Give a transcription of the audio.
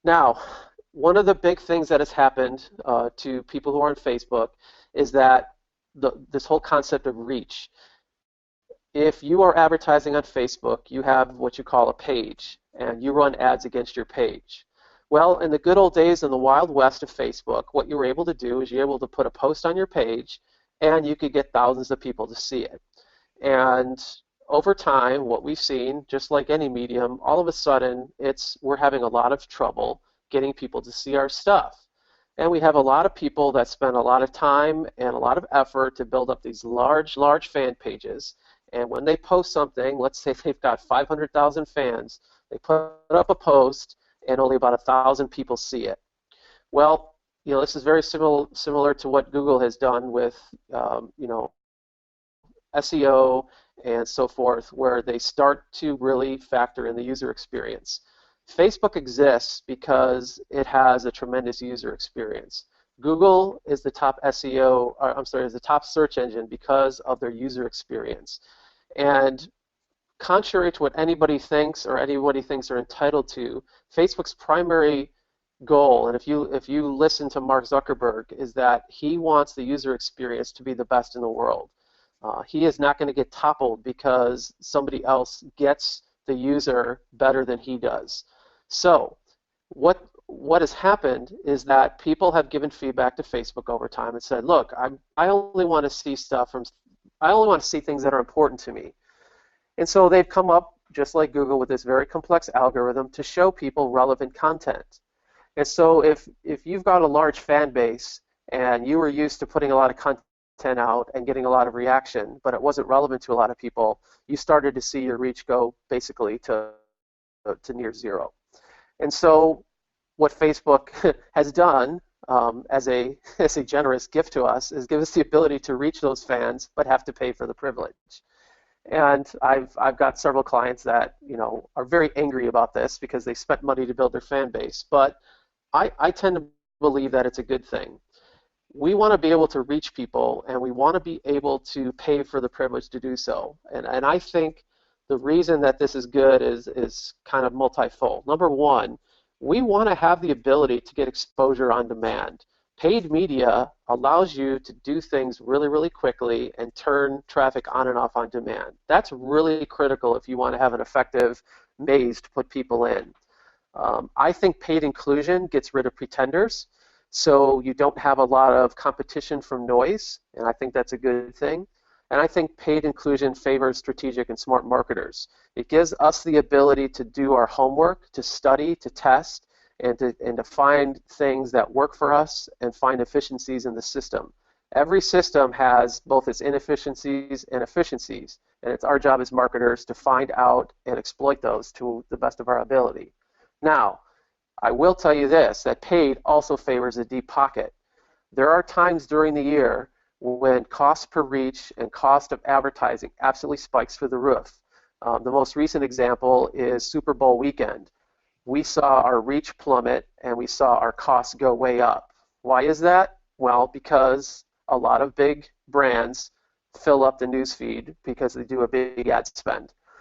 Now, one of the big things that has happened to people who are on Facebook is that this whole concept of reach. If you are advertising on Facebook, you have what you call a page, and you run ads against your page. Well, in the good old days in the Wild West of Facebook, what you were able to do is you're able to put a post on your page, and you could get thousands of people to see it. And over time, what we've seen, just like any medium, all of a sudden, we're having a lot of trouble getting people to see our stuff. And we have a lot of people that spend a lot of time and a lot of effort to build up these large, large fan pages. And when they post something, let's say they've got 500,000 fans, they put up a post and only about 1,000 people see it. Well, this is very similar to what Google has done with, SEO and so forth, where they start to really factor in the user experience. Facebook exists because it has a tremendous user experience. Google is the top SEO, or, I'm sorry, is the top search engine because of their user experience. And contrary to what anybody thinks or anybody thinks they're entitled to, Facebook's primary goal, and if you listen to Mark Zuckerberg, is that he wants the user experience to be the best in the world. He is not going to get toppled because somebody else gets the user better than he does. So what has happened is that people have given feedback to Facebook over time and said, look, I only want to see I only want to see things that are important to me. And so they've come up, just like Google, with this very complex algorithm to show people relevant content. And so if you've got a large fan base and you were used to putting a lot of content out and getting a lot of reaction, but it wasn't relevant to a lot of people, you started to see your reach go basically to near zero. And so what Facebook has done as a generous gift to us is give us the ability to reach those fans, but have to pay for the privilege. And I've got several clients that are very angry about this because they spent money to build their fan base. But I tend to believe that it's a good thing. We want to be able to reach people, and we want to be able to pay for the privilege to do so. And I think the reason that this is good is kind of multifold. Number one, we want to have the ability to get exposure on demand. Paid media allows you to do things really, really quickly and turn traffic on and off on demand. That's really critical if you want to have an effective maze to put people in. I think paid inclusion gets rid of pretenders, so you don't have a lot of competition from noise, and I think that's a good thing. And I think paid inclusion favors strategic and smart marketers. It gives us the ability to do our homework, to study, to test, and to find things that work for us and find efficiencies in the system. Every system has both its inefficiencies and efficiencies, and it's our job as marketers to find out and exploit those to the best of our ability. Now, I will tell you this, that paid also favors a deep pocket. There are times during the year when cost per reach and cost of advertising absolutely spikes through the roof. The most recent example is Super Bowl weekend. We saw our reach plummet and we saw our costs go way up. Why is that? Well, because a lot of big brands fill up the newsfeed because they do a big ad spend.